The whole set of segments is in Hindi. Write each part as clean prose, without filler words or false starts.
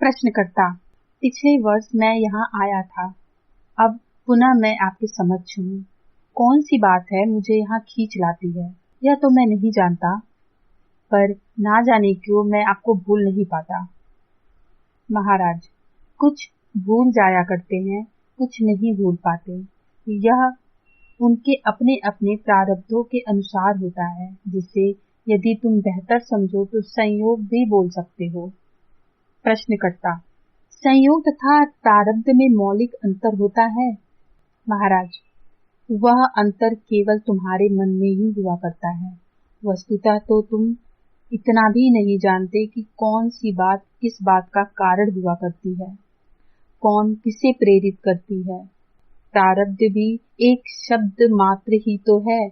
प्रश्नकर्ता, पिछले वर्ष मैं यहाँ आया था। अब पुनः मैं आपके समक्ष हूँ। कौन सी बात है मुझे यहाँ खींच लाती है, यह तो मैं नहीं जानता, पर ना जाने क्यों मैं आपको भूल नहीं पाता। महाराज, कुछ भूल जाया करते हैं, कुछ नहीं भूल पाते। यह उनके अपने अपने प्रारब्धों के अनुसार होता है, जिसे यदि तुम बेहतर समझो तो संयोग भी बोल सकते हो। प्रश्नकर्ता, संयोग तथा प्रारब्ध में मौलिक अंतर होता है? महाराज, वह अंतर केवल तुम्हारे मन में ही हुआ करता है। वस्तुतः तो तुम इतना भी नहीं जानते कि कौन सी बात किस बात का कारण हुआ करती है, कौन किसे प्रेरित करती है। प्रारब्ध भी एक शब्द मात्र ही तो है,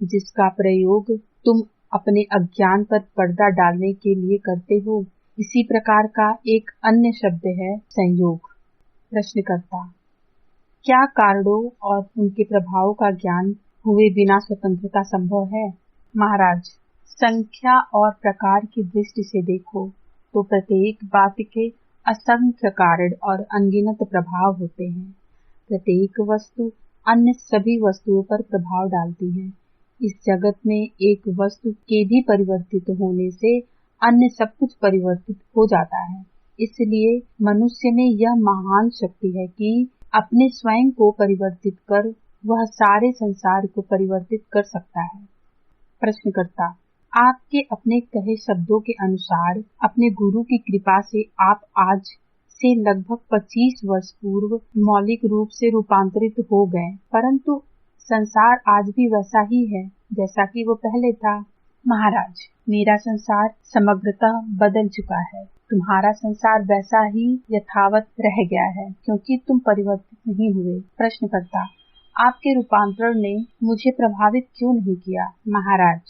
जिसका प्रयोग तुम अपने अज्ञान पर पर्दा डालने के लिए करते हो। इसी प्रकार का एक अन्य शब्द है संयोग। प्रश्नकर्ता, क्या कारणों और उनके प्रभाव का ज्ञान हुए बिना स्वतंत्रता संभव है? महाराज, संख्या और प्रकार की दृष्टि से देखो तो प्रत्येक बात के असंख्य कारण और अनगिनत प्रभाव होते हैं। प्रत्येक वस्तु अन्य सभी वस्तुओं पर प्रभाव डालती है। इस जगत में एक वस्तु के भी परिवर्तित होने से अन्य सब कुछ परिवर्तित हो जाता है। इसलिए मनुष्य में यह महान शक्ति है कि अपने स्वयं को परिवर्तित कर वह सारे संसार को परिवर्तित कर सकता है। प्रश्नकर्ता, आपके अपने कहे शब्दों के अनुसार अपने गुरु की कृपा से आप आज से लगभग 25 वर्ष पूर्व मौलिक रूप से रूपांतरित हो गए, परंतु संसार आज भी वैसा ही है जैसा कि वो पहले था। महाराज, मेरा संसार समग्रतः बदल चुका है। तुम्हारा संसार वैसा ही यथावत रह गया है, क्योंकि तुम परिवर्तित नहीं हुए। प्रश्नकर्ता, आपके रूपांतरण ने मुझे प्रभावित क्यों नहीं किया? महाराज,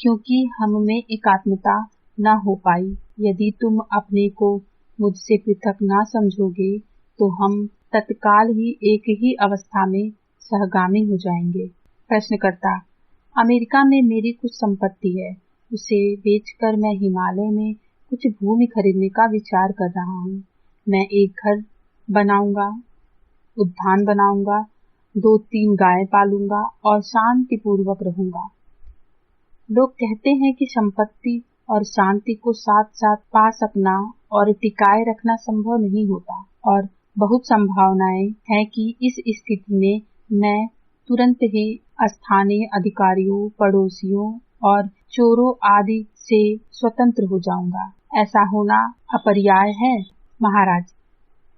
क्योंकि हम में एकात्मता न हो पाई। यदि तुम अपने को मुझसे पृथक न समझोगे तो हम तत्काल ही एक ही अवस्था में सहगामी हो जाएंगे। प्रश्नकर्ता, अमेरिका में मेरी कुछ संपत्ति है, उसे बेचकर मैं हिमालय में कुछ भूमि खरीदने का विचार कर रहा हूँ। मैं एक घर बनाऊंगा, उद्यान बनाऊंगा, 2-3 गायें पालूंगा और शांति पूर्वक रहूंगा। लोग कहते हैं कि संपत्ति और शांति को साथ साथ पा सकना और टिकाए रखना संभव नहीं होता, और बहुत संभावनाएं हैं कि इस स्थिति में मैं तुरंत ही स्थानीय अधिकारियों, पड़ोसियों और चोरों आदि से स्वतंत्र हो जाऊंगा। ऐसा होना अपरिहार्य है। महाराज,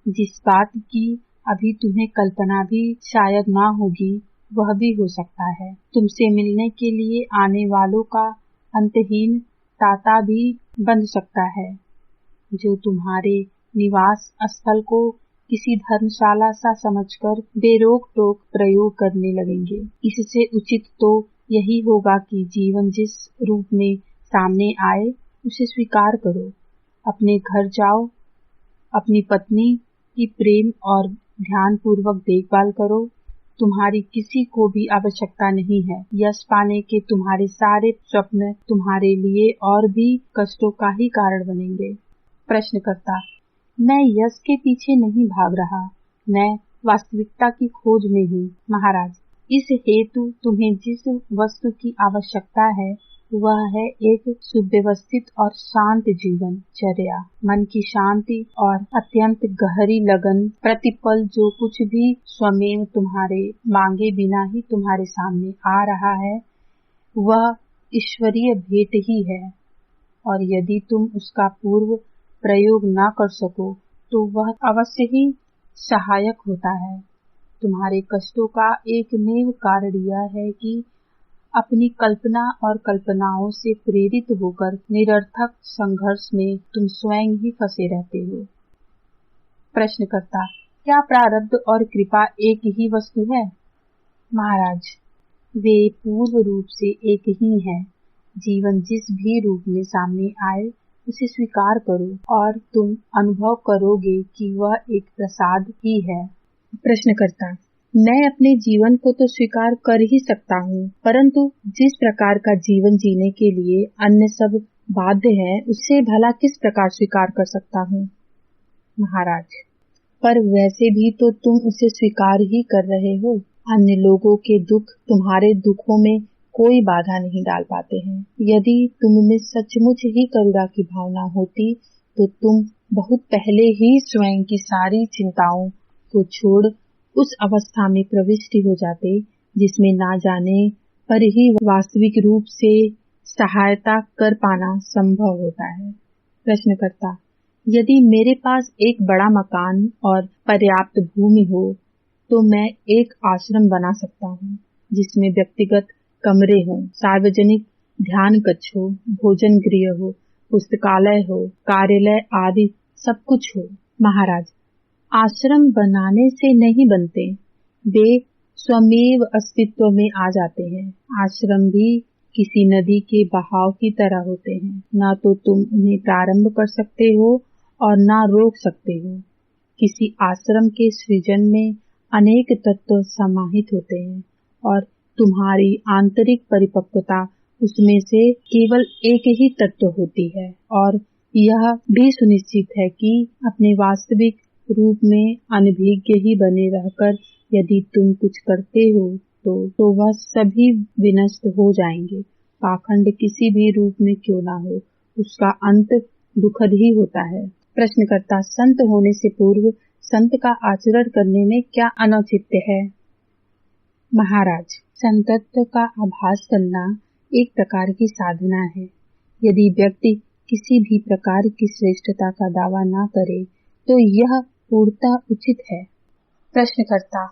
जिस बात की अभी तुम्हें कल्पना भी शायद ना होगी, वह भी हो सकता है। तुमसे मिलने के लिए आने वालों का अंतहीन तांता भी बंध सकता है, जो तुम्हारे निवास स्थल को किसी धर्मशाला सा समझकर बेरोक टोक प्रयोग करने लगेंगे। इससे उचित तो यही होगा कि जीवन जिस रूप में सामने आए उसे स्वीकार करो। अपने घर जाओ, अपनी पत्नी की प्रेम और ध्यान पूर्वक देखभाल करो। तुम्हारी किसी को भी आवश्यकता नहीं है। यश पाने के तुम्हारे सारे स्वप्न तुम्हारे लिए और भी कष्टों का ही कारण बनेंगे। प्रश्नकर्ता, मैं यश के पीछे नहीं भाग रहा, मैं वास्तविकता की खोज में हूँ। महाराज, इस हेतु तुम्हें जिस वस्तु की आवश्यकता है वह है एक सुव्यवस्थित और शांत जीवन चर्या, मन की शांति और अत्यंत गहरी लगन। प्रतिपल जो कुछ भी स्वयं तुम्हारे मांगे बिना ही तुम्हारे सामने आ रहा है वह ईश्वरीय भेंट ही है, और यदि तुम उसका पूर्व प्रयोग न कर सको तो वह अवश्य ही सहायक होता है। तुम्हारे कष्टों का एकमेव कारण यह है कि अपनी कल्पना और कल्पनाओं से प्रेरित होकर निरर्थक संघर्ष में तुम स्वयं ही फंसे रहते हो। प्रश्नकर्ता, क्या प्रारब्ध और कृपा एक ही वस्तु है? महाराज, वे पूर्ण रूप से एक ही हैं। जीवन जिस भी रूप में सामने आए उसे स्वीकार करो और तुम अनुभव करोगे कि वह एक प्रसाद ही है। प्रश्नकर्ता, मैं अपने जीवन को तो स्वीकार कर ही सकता हूँ, परंतु जिस प्रकार का जीवन जीने के लिए अन्य सब बाध्य है, उसे भला किस प्रकार स्वीकार कर सकता हूँ? महाराज, पर वैसे भी तो तुम उसे स्वीकार ही कर रहे हो। अन्य लोगों के दुख तुम्हारे दुखों में कोई बाधा नहीं डाल पाते हैं। यदि तुम में सचमुच ही करुणा की भावना होती तो तुम बहुत पहले ही स्वयं की सारी चिंताओं को छोड़ उस अवस्था में प्रविष्ट हो जाते जिसमें ना जाने पर ही वास्तविक रूप से सहायता कर पाना संभव होता है। प्रश्नकर्ता, यदि मेरे पास एक बड़ा मकान और पर्याप्त भूमि हो तो मैं एक आश्रम बना सकता हूँ जिसमें व्यक्तिगत कमरे हों, सार्वजनिक ध्यान कक्ष हो, भोजन गृह हो, पुस्तकालय हो, कार्यालय आदि सब कुछ हो। महाराज, आश्रम बनाने से नहीं बनते, वे स्वमेव अस्तित्व में आ जाते हैं। आश्रम भी किसी नदी के बहाव की तरह होते हैं, ना तो तुम उन्हें प्रारंभ कर सकते हो और ना रोक सकते हो। किसी आश्रम के सृजन में अनेक तत्व समाहित होते हैं और तुम्हारी आंतरिक परिपक्वता उसमें से केवल एक ही तत्व होती है, और यह भी सुनिश्चित है कि अपने वास्तविक रूप में अनभिज्ञ ही बने रहकर यदि तुम कुछ करते हो तो वह सभी विनष्ट हो जाएंगे। पाखंड किसी भी रूप में क्यों ना हो, उसका अंत दुखद ही होता है। प्रश्नकर्ता, संत होने से पूर्व संत का आचरण करने में क्या अनौचित्य है? महाराज, संतत्व का आभास करना एक प्रकार की साधना है। यदि व्यक्ति किसी भी प्रकार की श्रेष्ठता का दावा न करे तो यह पूर्णतः उचित है। प्रश्नकर्ता,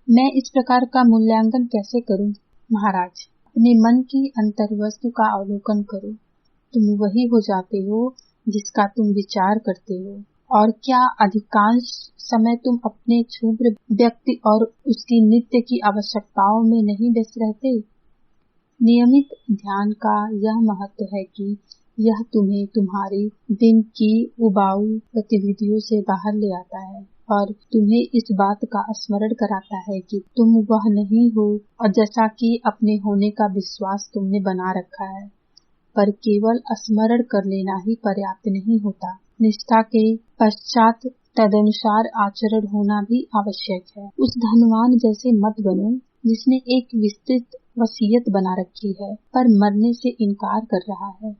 मैं इस प्रकार का मूल्यांकन कैसे करूं? महाराज, अपने मन की अंतर्वस्तु का अवलोकन करो। तुम वही हो जाते हो जिसका तुम विचार करते हो। और क्या अधिकांश समय तुम अपने क्षुद्र व्यक्ति और उसकी नित्य की आवश्यकताओं में नहीं व्यस्त रहते? नियमित ध्यान का यह महत्व है कि यह तुम्हें तुम्हारी दिन की उबाऊ गतिविधियों से बाहर ले आता है और तुम्हें इस बात का स्मरण कराता है कि तुम वह नहीं हो, और जैसा कि अपने होने का विश्वास तुमने बना रखा है। पर केवल स्मरण कर लेना ही पर्याप्त नहीं होता। निष्ठा के पश्चात तदनुसार आचरण होना भी आवश्यक है। उस धनवान जैसे मत बनो जिसने एक विस्तृत वसीयत बना रखी है पर मरने से इनकार कर रहा है।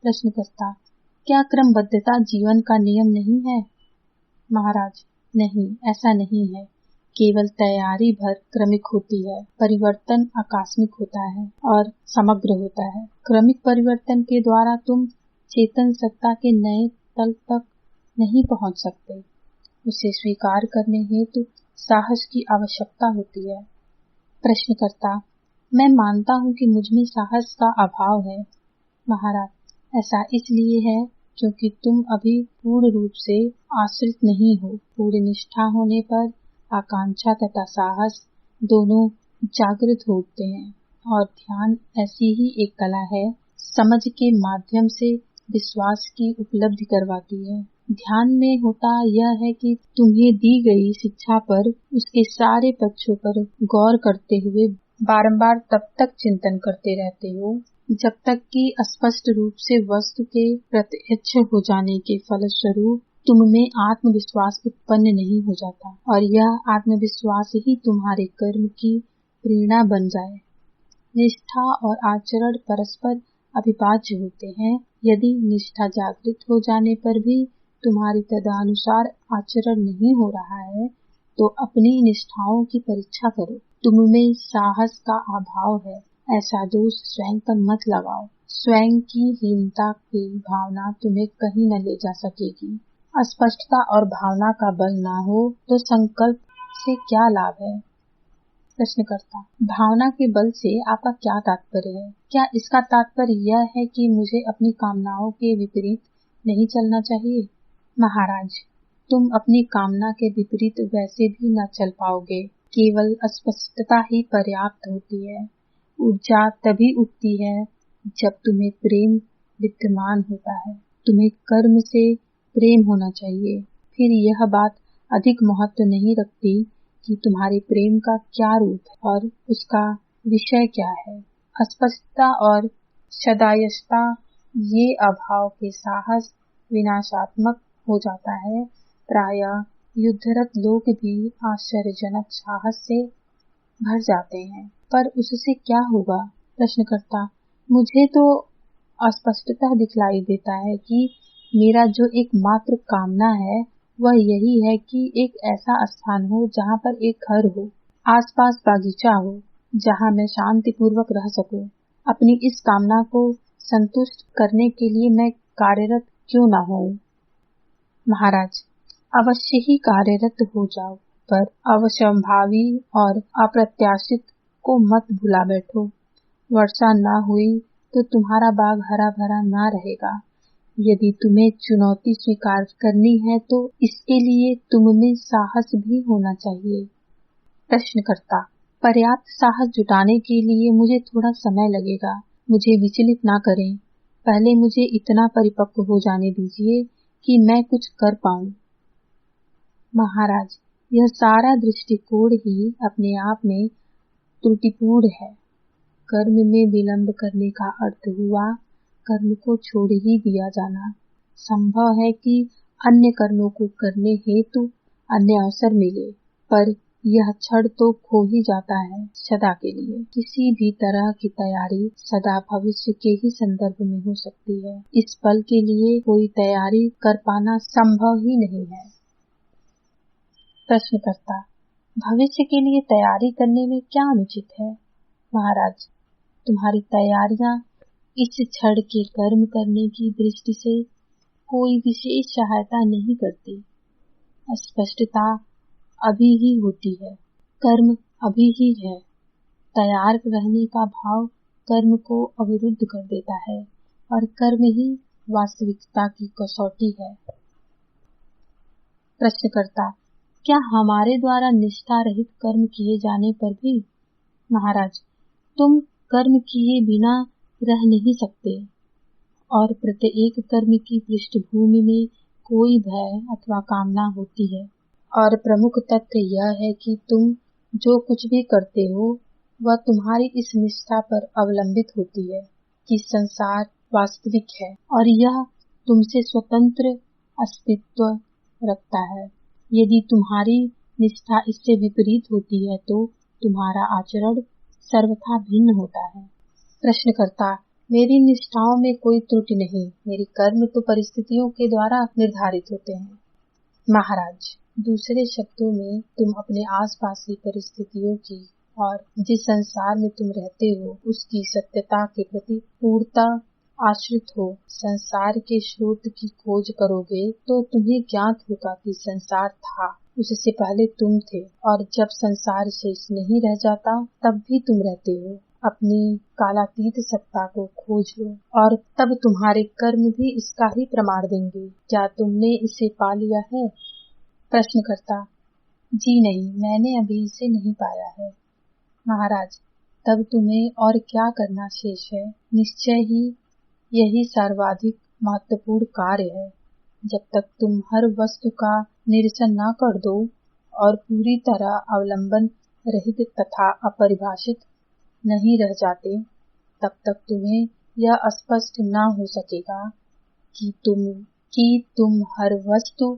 प्रश्नकर्ता, क्या क्रमबद्धता जीवन का नियम नहीं है? महाराज, नहीं, ऐसा नहीं है। केवल तैयारी भर क्रमिक होती है, परिवर्तन आकस्मिक होता है और समग्र होता है। क्रमिक परिवर्तन के द्वारा तुम चेतन सत्ता के नए तल तक नहीं पहुंच सकते। उसे स्वीकार करने हेतु साहस की आवश्यकता होती है। प्रश्नकर्ता, मैं मानता हूँ कि मुझमें साहस का अभाव है। महाराज, ऐसा इसलिए है क्योंकि तुम अभी पूर्ण रूप से आश्रित नहीं हो। पूरी निष्ठा होने पर आकांक्षा तथा साहस दोनों जागृत होते हैं, और ध्यान ऐसी ही एक कला है समझ के माध्यम से विश्वास की उपलब्धि करवाती है। ध्यान में होता यह है कि तुम्हें दी गई शिक्षा पर उसके सारे पक्षों पर गौर करते हुए बारंबार तब तक चिंतन करते रहते हो जब तक कि स्पष्ट रूप से वस्तु के प्रत्यक्ष हो जाने के फलस्वरूप तुम में आत्मविश्वास उत्पन्न नहीं हो जाता, और यह आत्मविश्वास ही तुम्हारे कर्म की प्रेरणा बन जाए। निष्ठा और आचरण परस्पर अविभाज्य होते हैं। यदि निष्ठा जागृत हो जाने पर भी तुम्हारी तदनुसार आचरण नहीं हो रहा है तो अपनी निष्ठाओं की परीक्षा करो। तुममें साहस का अभाव है, ऐसा दोष स्वयं पर मत लगाओ। स्वयं की हीनता की भावना तुम्हें कहीं न ले जा सकेगी। अस्पष्टता और भावना का बल ना हो तो संकल्प से क्या लाभ है? प्रश्नकर्ता, भावना के बल से आपका क्या तात्पर्य है? क्या इसका तात्पर्य यह है कि मुझे अपनी कामनाओं के विपरीत नहीं चलना चाहिए? महाराज, तुम अपनी कामना के विपरीत वैसे भी न चल पाओगे। केवल स्पष्टता ही पर्याप्त होती है। ऊर्जा तभी उठती है जब तुम्हें प्रेम विद्यमान होता है। तुम्हें कर्म से प्रेम होना चाहिए। फिर यह बात अधिक महत्व नहीं रखती कि तुम्हारे प्रेम का क्या रूप है और उसका विषय क्या है। अस्पष्टता और सदायस्ता ये अभाव के साहस विनाशात्मक हो जाता है। प्रायः युद्धरत लोग भी आश्चर्यजनक साहस से भर जाते हैं। पर उससे क्या होगा? प्रश्नकर्ता: मुझे तो अस्पष्टतः दिखलाई देता है कि मेरा जो एकमात्र कामना है वह यही है कि एक ऐसा स्थान हो जहाँ पर एक घर हो, आसपास बागीचा हो, जहाँ मैं शांतिपूर्वक रह सकूं। अपनी इस कामना को संतुष्ट करने के लिए मैं कार्यरत क्यों न हूँ? महाराज: अवश्य ही कार्यरत हो जाओ, पर अवश्यंभावी और अप्रत्याशित को मत भुला बैठो। वर्षा न हुई तो तुम्हारा बाग हरा भरा न रहेगा। यदि तुम्हें चुनौती स्वीकार करनी है तो इसके लिए तुम में साहस भी होना चाहिए। प्रश्नकर्ता: पर्याप्त साहस जुटाने के लिए मुझे थोड़ा समय लगेगा। मुझे विचलित ना करें। पहले मुझे इतना परिपक्व हो जाने दीजिए कि मैं कुछ कर पाऊं। महाराज: यह सारा दृष्टिकोण ही अपने आप में त्रुटिपूर्ण है। कर्म में विलंब करने का अर्थ हुआ कर्म को छोड़ ही दिया जाना। संभव है कि अन्य कर्मों को करने हेतु अन्य अवसर मिले, पर यह क्षण तो खो ही जाता है सदा के लिए। किसी भी तरह की तैयारी सदा भविष्य के ही संदर्भ में हो सकती है। इस पल के लिए कोई तैयारी कर पाना संभव ही नहीं है। प्रश्नकर्ता: भविष्य के लिए तैयारी करने में क्या अनुचित है? महाराज: तुम्हारी तैयारियां इस क्षण के कर्म करने की दृष्टि से कोई विशेष सहायता नहीं करती। स्पष्टता अभी ही होती है, कर्म अभी ही है। तैयार रहने का भाव कर्म को अवरुद्ध कर देता है और कर्म ही वास्तविकता की कसौटी है। प्रश्नकर्ता: क्या हमारे द्वारा निष्ठा रहित कर्म किए जाने पर भी? महाराज: तुम कर्म किए बिना रह नहीं सकते और प्रत्येक कर्म की पृष्ठभूमि में कोई भय अथवा कामना होती है। और प्रमुख तथ्य यह है कि तुम जो कुछ भी करते हो वह तुम्हारी इस निष्ठा पर अवलंबित होती है कि संसार वास्तविक है और यह तुमसे स्वतंत्र अस्तित्व रखता है। यदि तुम्हारी निष्ठा इससे विपरीत होती है तो तुम्हारा आचरण सर्वथा भिन्न होता है। प्रश्नकर्ता: मेरी निष्ठाओं में कोई त्रुटि नहीं। मेरे कर्म तो परिस्थितियों के द्वारा निर्धारित होते हैं। महाराज: दूसरे शब्दों में तुम अपने आसपास की परिस्थितियों की और जिस संसार में तुम रहते हो उसकी सत्यता के प्रति पूर्णतः आश्रित हो। संसार के स्रोत की खोज करोगे तो तुम्हें ज्ञात होगा कि संसार था, उससे पहले तुम थे, और जब संसार शेष नहीं रह जाता तब भी तुम रहते हो। अपनी कालातीत सत्ता को खोज लो और तब तुम्हारे कर्म भी इसका ही प्रमाण देंगे। क्या तुमने इसे पा लिया है? प्रश्नकर्ता: जी नहीं, मैंने अभी इसे नहीं पाया है। महाराज: तब तुम्हें और क्या करना शेष है? निश्चय ही यही सर्वाधिक महत्वपूर्ण कार्य है। जब तक तुम हर वस्तु का निरीक्षण न कर दो और पूरी तरह अवलंबन रहित तथा अपरिभाषित नहीं रह जाते, तब तक तुम्हें यह स्पष्ट न हो सकेगा कि तुम हर वस्तु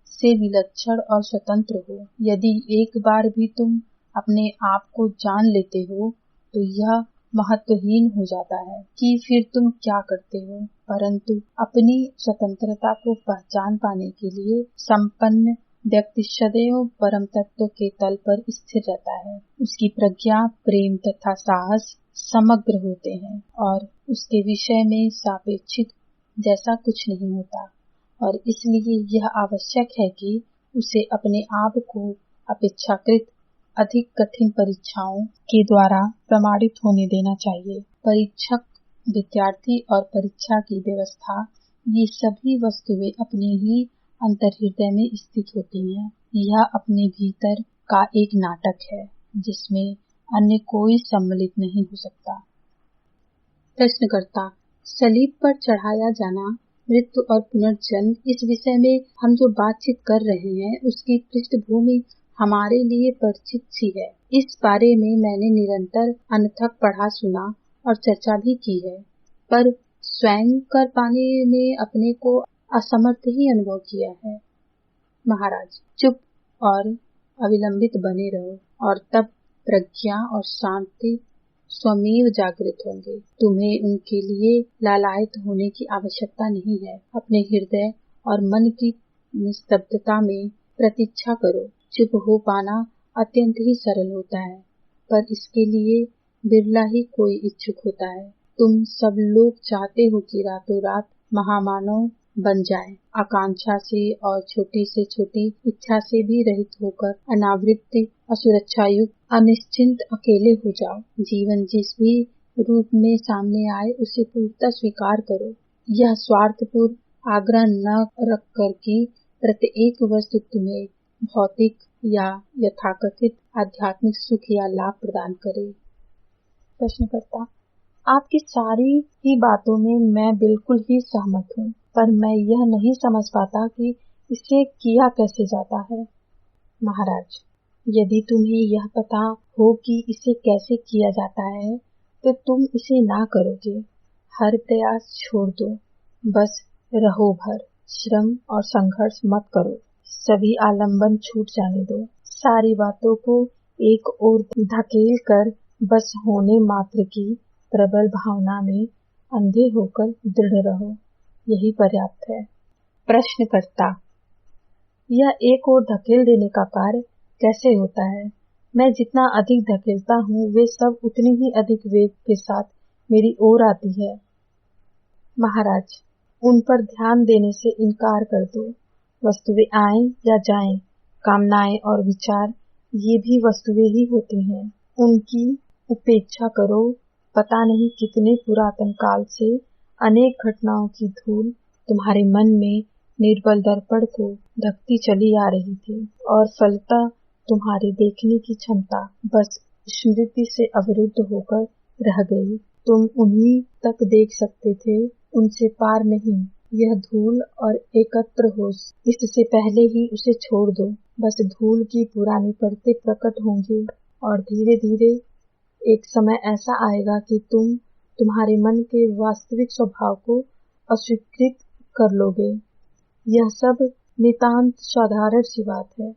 से विलक्षण और स्वतंत्र हो। यदि एक बार भी तुम अपने आप को जान लेते हो तो यह महत्वहीन हो जाता है कि फिर तुम क्या करते हो। परंतु अपनी स्वतंत्रता को पहचान पाने के लिए संपन्न व्यक्ति सदैव परम तत्व के तल पर स्थिर रहता है। उसकी प्रज्ञा, प्रेम तथा साहस समग्र होते हैं और उसके विषय में सापेक्षिक जैसा कुछ नहीं होता, और इसलिए यह आवश्यक है कि उसे अपने आप को अपेक्षाकृत अधिक कठिन परीक्षाओं के द्वारा प्रमाणित होने देना चाहिए। परीक्षक, विद्यार्थी और परीक्षा की व्यवस्था, ये सभी वस्तुएं अपने ही अंतर्हृदय में स्थित होती हैं। यह अपने भीतर का एक नाटक है जिसमें अन्य कोई सम्मिलित नहीं हो सकता। प्रश्नकर्ता: सलीब पर चढ़ाया जाना, मृत्यु और पुनर्जन्म, इस विषय में हम जो बातचीत कर रहे हैं उसकी पृष्ठभूमि हमारे लिए परिचित सी है। इस बारे में मैंने निरंतर अनथक पढ़ा सुना और चर्चा भी की है, पर स्वयं कर पाने में अपने को असमर्थ ही अनुभव किया है। महाराज, चुप और अविलंबित बने रहो और तब प्रज्ञा और शांति स्वमेव जागृत होंगे। तुम्हें उनके लिए लालायित होने की आवश्यकता नहीं है। अपने हृदय और मन की निस्तब्धता में प्रतीक्षा करो। चुप हो पाना अत्यंत ही सरल होता है, पर इसके लिए बिरला ही कोई इच्छुक होता है। तुम सब लोग चाहते हो कि रातों रात महामानव बन जाए, आकांक्षा से और छोटी से छोटी इच्छा से भी रहित होकर अनावृत्ति असुरक्षा युक्त अनिश्चिंत अकेले हो जाओ। जीवन जिस भी रूप में सामने आए उसे पूर्णतः स्वीकार करो। यह स्वार्थपूर्ण आग्रह न रख कर कि प्रत्येक वस्तु तुम्हें भौतिक या यथाकथित आध्यात्मिक सुख या लाभ प्रदान करे। प्रश्नकर्ता, आपकी सारी ही बातों में मैं बिल्कुल ही सहमत हूँ, पर मैं यह नहीं समझ पाता कि इसे किया कैसे जाता है। महाराज, यदि तुम्हें यह पता हो कि इसे कैसे किया जाता है तो तुम इसे ना करोगे। हर प्रयास छोड़ दो, बस रहो भर। श्रम और संघर्ष मत करो, सभी आलंबन छूट जाने दो। सारी बातों को एक ओर धकेल कर बस होने मात्र की प्रबल भावना में अंधे होकर दृढ़ रहो, यही पर्याप्त है। प्रश्नकर्ता, यह एक ओर धकेल देने का कार्य कैसे होता है? मैं जितना अधिक धकेलता हूँ वे सब उतनी ही अधिक वेग के साथ मेरी ओर आती है। महाराज, उन पर ध्यान देने से इनकार कर दो। वस्तुएं आएं या जाएं, कामनाएं और विचार ये भी वस्तुएं ही होती हैं। उनकी उपेक्षा करो। पता नहीं कितने पुरातन काल से अनेक घटनाओं की धूल तुम्हारे मन में निर्बल दर्पण को ढकती चली आ रही थी और फलतः तुम्हारे देखने की क्षमता बस स्मृति से अवरुद्ध होकर रह गई। तुम उन्हीं तक देख सकते थे, उनसे पार नहीं। यह धूल और एकत्र हो, इससे पहले ही उसे छोड़ दो। बस धूल की पुरानी परतें प्रकट होंगी और धीरे धीरे एक समय ऐसा आएगा कि तुम तुम्हारे मन के वास्तविक स्वभाव को अस्वीकृत कर लोगे। यह सब नितांत साधारण सी बात है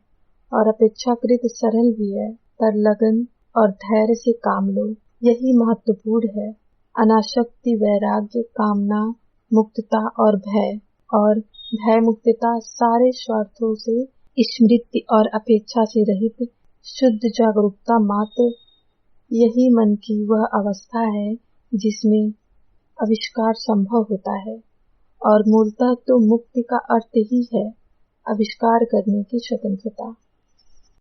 और अपेक्षाकृत सरल भी है, पर लगन और धैर्य से काम लो, यही महत्वपूर्ण है। अनासक्ति, वैराग्य, कामना मुक्तता और भय मुक्तता, सारे स्वार्थों से स्मृति और अपेक्षा से रहित शुद्ध जागरूकता मात्र, यही मन की वह अवस्था है जिसमें आविष्कार संभव होता है। और मूलतः तो मुक्ति का अर्थ ही है आविष्कार करने की स्वतंत्रता।